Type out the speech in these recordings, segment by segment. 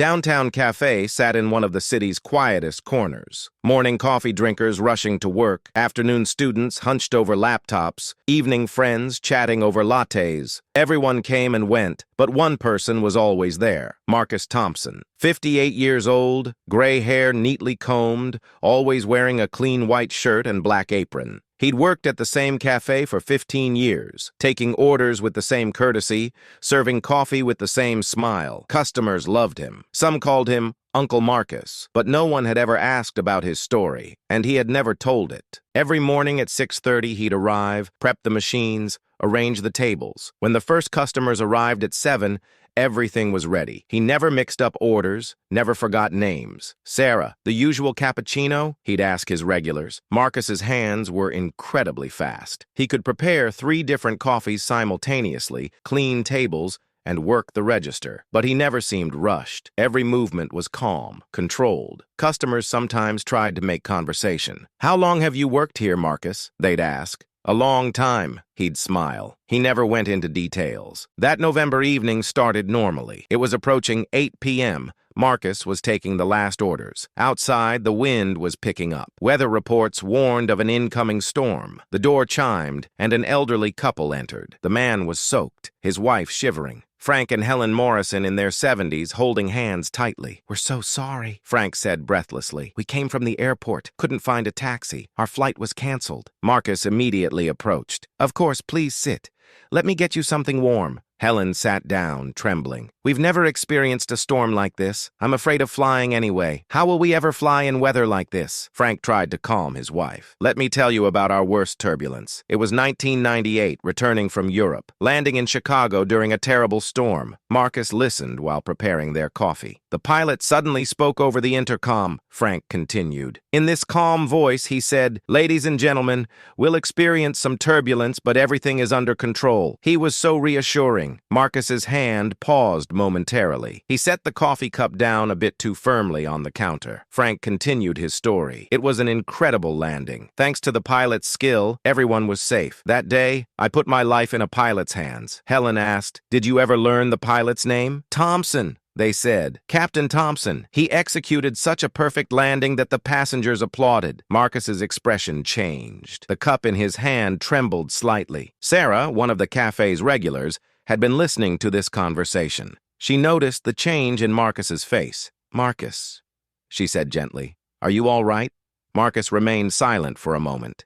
Downtown Café sat in one of the city's quietest corners. Morning coffee drinkers rushing to work, afternoon students hunched over laptops, evening friends chatting over lattes. Everyone came and went, but one person was always there, Marcus Thompson. 58 years old, gray hair neatly combed, always wearing a clean white shirt and black apron. He'd worked at the same cafe for 15 years, taking orders with the same courtesy, serving coffee with the same smile. Customers loved him. Some called him Uncle Marcus, but no one had ever asked about his story, and he had never told it. Every morning at 6:30 he'd arrive, prep the machines, arrange the tables. When the first customers arrived at 7, everything was ready. He never mixed up orders, never forgot names. "Sarah, the usual cappuccino?" he'd ask his regulars. Marcus's hands were incredibly fast. He could prepare 3 different coffees simultaneously, clean tables, and work the register. But he never seemed rushed. Every movement was calm, controlled. Customers sometimes tried to make conversation. "How long have you worked here, Marcus?" they'd ask. "A long time," he'd smile. He never went into details. That November evening started normally. It was approaching 8 p.m. Marcus was taking the last orders. Outside, the wind was picking up. Weather reports warned of an incoming storm. The door chimed, and an elderly couple entered. The man was soaked, his wife shivering. Frank and Helen Morrison in their 70s, holding hands tightly. "We're so sorry," Frank said breathlessly. "We came from the airport, couldn't find a taxi. Our flight was canceled." Marcus immediately approached. "Of course, please sit. Let me get you something warm." Helen sat down, trembling. "We've never experienced a storm like this. I'm afraid of flying anyway. How will we ever fly in weather like this?" Frank tried to calm his wife. "Let me tell you about our worst turbulence. It was 1998, returning from Europe, landing in Chicago during a terrible storm." Marcus listened while preparing their coffee. "The pilot suddenly spoke over the intercom," Frank continued. In this calm voice, he said, "Ladies and gentlemen, we'll experience some turbulence, but everything is under control." He was so reassuring. Marcus's hand paused momentarily. He set the coffee cup down a bit too firmly on the counter. Frank continued his story. "It was an incredible landing. Thanks to the pilot's skill, everyone was safe. That day, I put my life in a pilot's hands." Helen asked, "Did you ever learn the pilot's name?" "Thompson," they said. "Captain Thompson. He executed such a perfect landing that the passengers applauded." Marcus's expression changed. The cup in his hand trembled slightly. Sarah, one of the cafe's regulars, had been listening to this conversation. She noticed the change in Marcus's face. "Marcus," she said gently, "are you all right?" Marcus remained silent for a moment.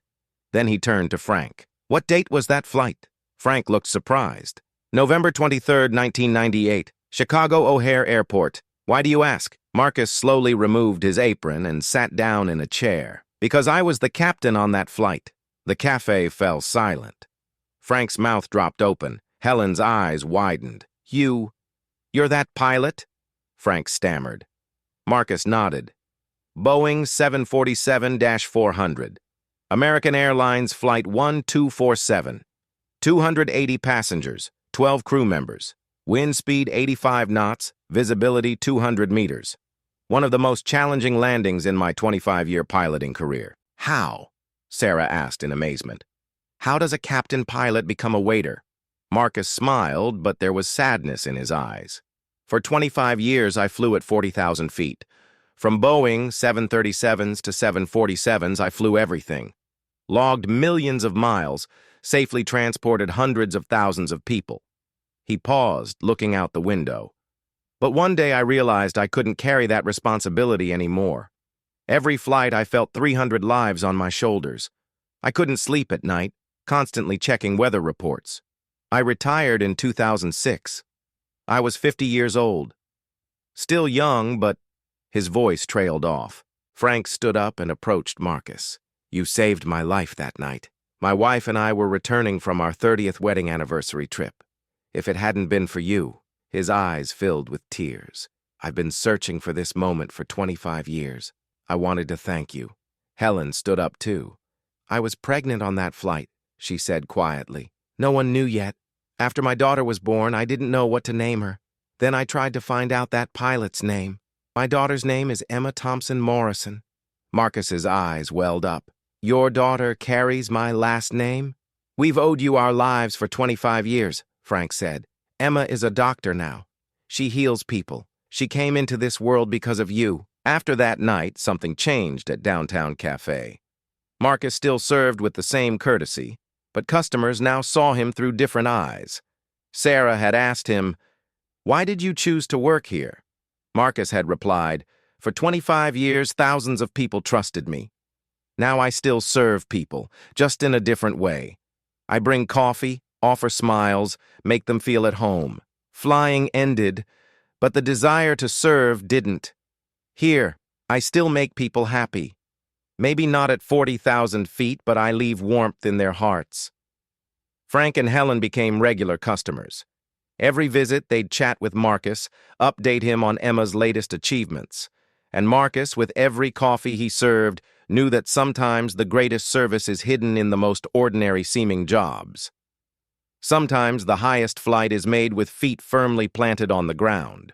Then he turned to Frank. "What date was that flight?" Frank looked surprised. "November 23rd, 1998, Chicago O'Hare Airport. Why do you ask?" Marcus slowly removed his apron and sat down in a chair. "Because I was the captain on that flight." The cafe fell silent. Frank's mouth dropped open. Helen's eyes widened. You're that pilot?" Frank stammered. Marcus nodded. "Boeing 747-400. American Airlines Flight 1247. 280 passengers, 12 crew members. Wind speed 85 knots, visibility 200 meters. One of the most challenging landings in my 25-year piloting career." "How?" Sarah asked in amazement. "How does a captain pilot become a waiter?" Marcus smiled, but there was sadness in his eyes. "For 25 years, I flew at 40,000 feet. From Boeing 737s to 747s, I flew everything. Logged millions of miles, safely transported hundreds of thousands of people." He paused, looking out the window. "But one day I realized I couldn't carry that responsibility anymore. Every flight I felt 300 lives on my shoulders. I couldn't sleep at night, constantly checking weather reports. I retired in 2006. I was 50 years old. Still young, but..." His voice trailed off. Frank stood up and approached Marcus. "You saved my life that night. My wife and I were returning from our 30th wedding anniversary trip. If it hadn't been for you..." His eyes filled with tears. "I've been searching for this moment for 25 years. I wanted to thank you." Helen stood up too. "I was pregnant on that flight," she said quietly. "No one knew yet. After my daughter was born, I didn't know what to name her. Then I tried to find out that pilot's name. My daughter's name is Emma Thompson Morrison." Marcus's eyes welled up. "Your daughter carries my last name?" "We've owed you our lives for 25 years, Frank said. "Emma is a doctor now. She heals people. She came into this world because of you. After that night, something changed at Downtown Café. Marcus still served with the same courtesy, but customers now saw him through different eyes. Sarah had asked him, "Why did you choose to work here?" Marcus had replied, "For 25 years, thousands of people trusted me. Now I still serve people, just in a different way. I bring coffee, offer smiles, make them feel at home. Flying ended, but the desire to serve didn't. Here, I still make people happy. Maybe not at 40,000 feet, but I leave warmth in their hearts." Frank and Helen became regular customers. Every visit, they'd chat with Marcus, update him on Emma's latest achievements. And Marcus, with every coffee he served, knew that sometimes the greatest service is hidden in the most ordinary-seeming jobs. Sometimes the highest flight is made with feet firmly planted on the ground.